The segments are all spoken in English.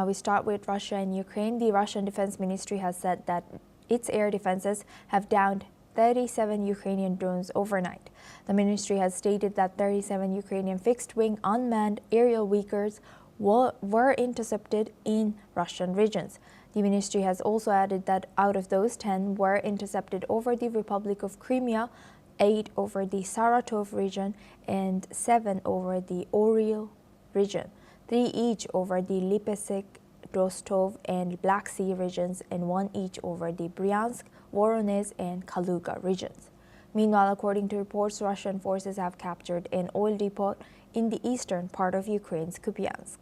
Now we start with Russia and Ukraine. The Russian Defense Ministry has said that its air defenses have downed 37 Ukrainian drones overnight. The ministry has stated that 37 Ukrainian fixed-wing unmanned aerial vehicles were intercepted in Russian regions. The ministry has also added that out of those, 10 were intercepted over the Republic of Crimea, 8 over the Saratov region, and 7 over the Oryol region, 3 each over the Lipetsk, Rostov, and Black Sea regions, and 1 each over the Bryansk, Voronezh, and Kaluga regions. Meanwhile, according to reports, Russian forces have captured an oil depot in the eastern part of Ukraine's Kupiansk.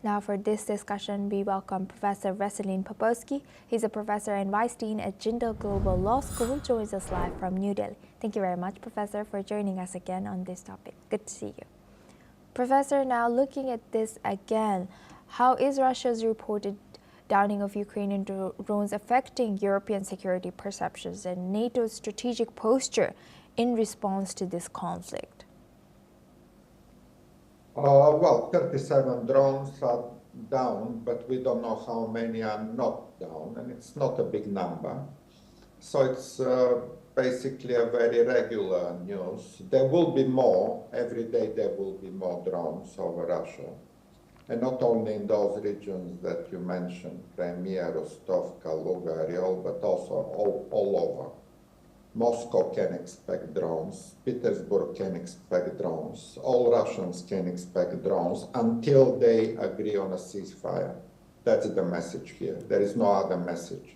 Now for this discussion, we welcome Professor Vasilin Popovsky. He's a professor and vice dean at Jindal Global Law School, joins us live from New Delhi. Thank you very much, Professor, for joining us again on this topic. Good to see you. Professor, now looking at this again, how is Russia's reported downing of Ukrainian drones affecting European security perceptions and NATO's strategic posture in response to this conflict? Well, 37 drones are down, but we don't know how many are not down, and it's not a big number. So it's basically a very regular news. There will be more. Every day there will be more drones over Russia. And not only in those regions that you mentioned, Crimea, Rostov, Kaluga, Oryol, but also all over. Moscow can expect drones, Petersburg can expect drones, all Russians can expect drones until they agree on a ceasefire. That's the message here. There is no other message.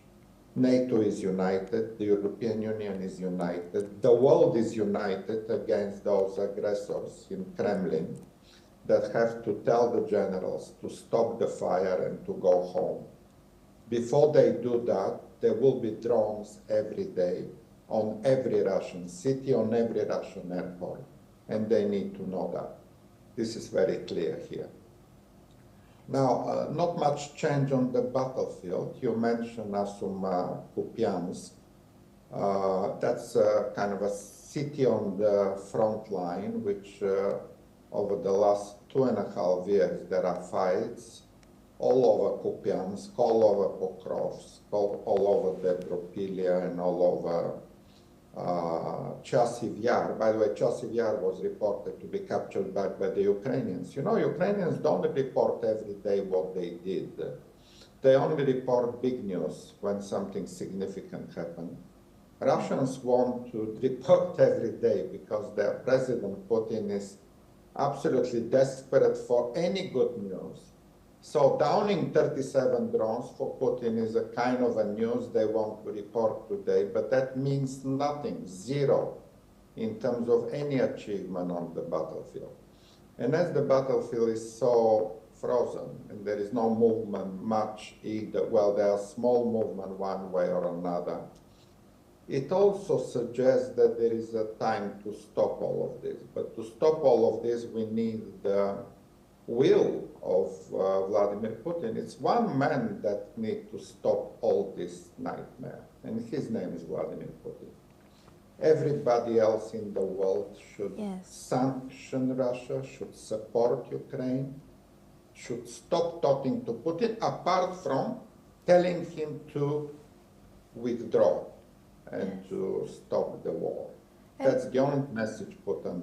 NATO is united, the European Union is united, the world is united against those aggressors in Kremlin that have to tell the generals to stop the fire and to go home. Before they do that, there will be drones every day on every Russian city, on every Russian airport, and they need to know that. This is very clear here. Now, not much change on the battlefield. You mentioned Kupiansk. That's kind of a city on the front line, which over the last 2.5 years, there are fights all over Kupiansk, all over Pokrovsk, all over Debropilia, and all over Chasiv Yar. By the way, Chasiv Yar was reported to be captured back by the Ukrainians. You know, Ukrainians don't report every day what they did. They only report big news when something significant happened. Russians want to report every day because their president, Putin, is absolutely desperate for any good news. So downing 37 drones for Putin is a kind of a news they want to report today, but that means nothing, zero, in terms of any achievement on the battlefield. And as the battlefield is so frozen and there is no movement much either, well, there are small movement one way or another, it also suggests that there is a time to stop all of this. But to stop all of this, we need the will of Vladimir Putin. It's one man that needs to stop all this nightmare, and his name is Vladimir Putin. Everybody else in the world should sanction Russia, should support Ukraine, should stop talking to Putin, apart from telling him to withdraw and to stop the war. That's the only message Putin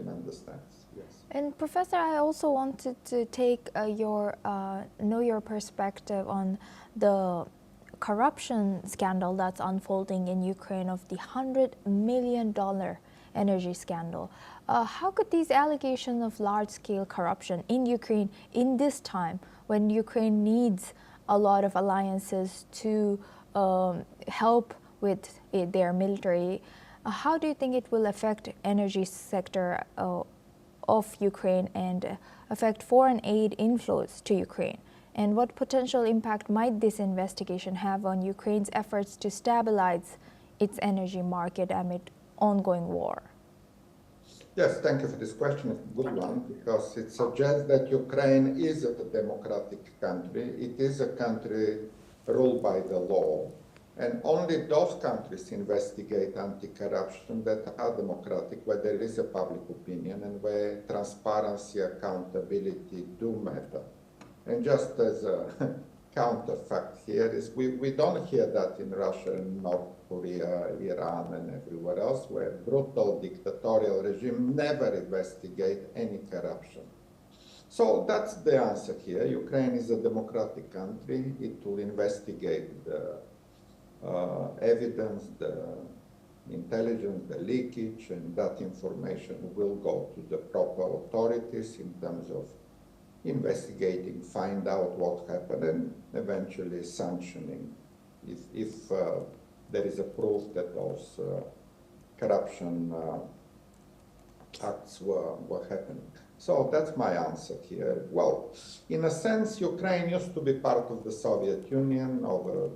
understands. Yes. And Professor, I also wanted to take know your perspective on the corruption scandal that's unfolding in Ukraine of the $100 million energy scandal. How could these allegations of large-scale corruption in Ukraine in this time when Ukraine needs a lot of alliances to help with their military, how do you think it will affect energy sector of Ukraine and affect foreign aid inflows to Ukraine? And what potential impact might this investigation have on Ukraine's efforts to stabilize its energy market amid ongoing war? Yes, thank you for this question. It's a good one because it suggests that Ukraine is a democratic country. It is a country ruled by the law. And only those countries investigate anti-corruption that are democratic, where there is a public opinion and where transparency, accountability do matter. And just as a counterfact here is we don't hear that in Russia and North Korea, Iran and everywhere else, where brutal dictatorial regime never investigate any corruption. So that's the answer here. Ukraine is a democratic country. It will investigate the evidence, the intelligence, the leakage, and that information will go to the proper authorities in terms of investigating, find out what happened, and eventually sanctioning if there is a proof that those corruption acts were happening. So that's my answer here. Well, in a sense, Ukraine used to be part of the Soviet Union over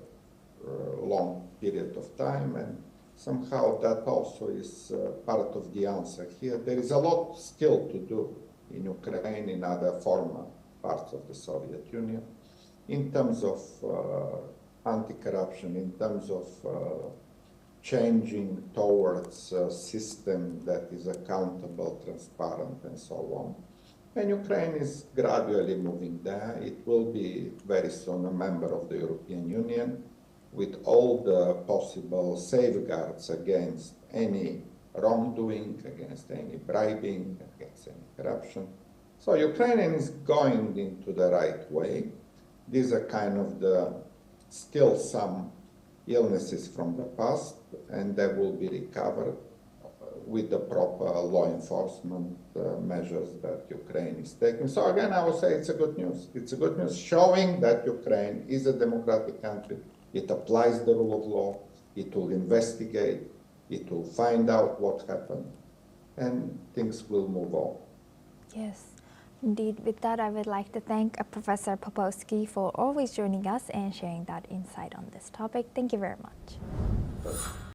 a long period of time, and somehow that also is part of the answer here. There is a lot still to do in Ukraine, in other former parts of the Soviet Union, in terms of anti-corruption, in terms of changing towards a system that is accountable, transparent, and so on. And Ukraine is gradually moving there. It will be very soon a member of the European Union with all the possible safeguards against any wrongdoing, against any bribing, against any corruption. So Ukraine is going into the right way. These are kind of still some illnesses from the past, and they will be recovered with the proper law enforcement measures that Ukraine is taking. So again, I would say it's a good news. It's a good news showing that Ukraine is a democratic country. It applies the rule of law. It will investigate. It will find out what happened, and things will move on. Yes, indeed. With that, I would like to thank Professor Popovsky for always joining us and sharing that insight on this topic. Thank you very much.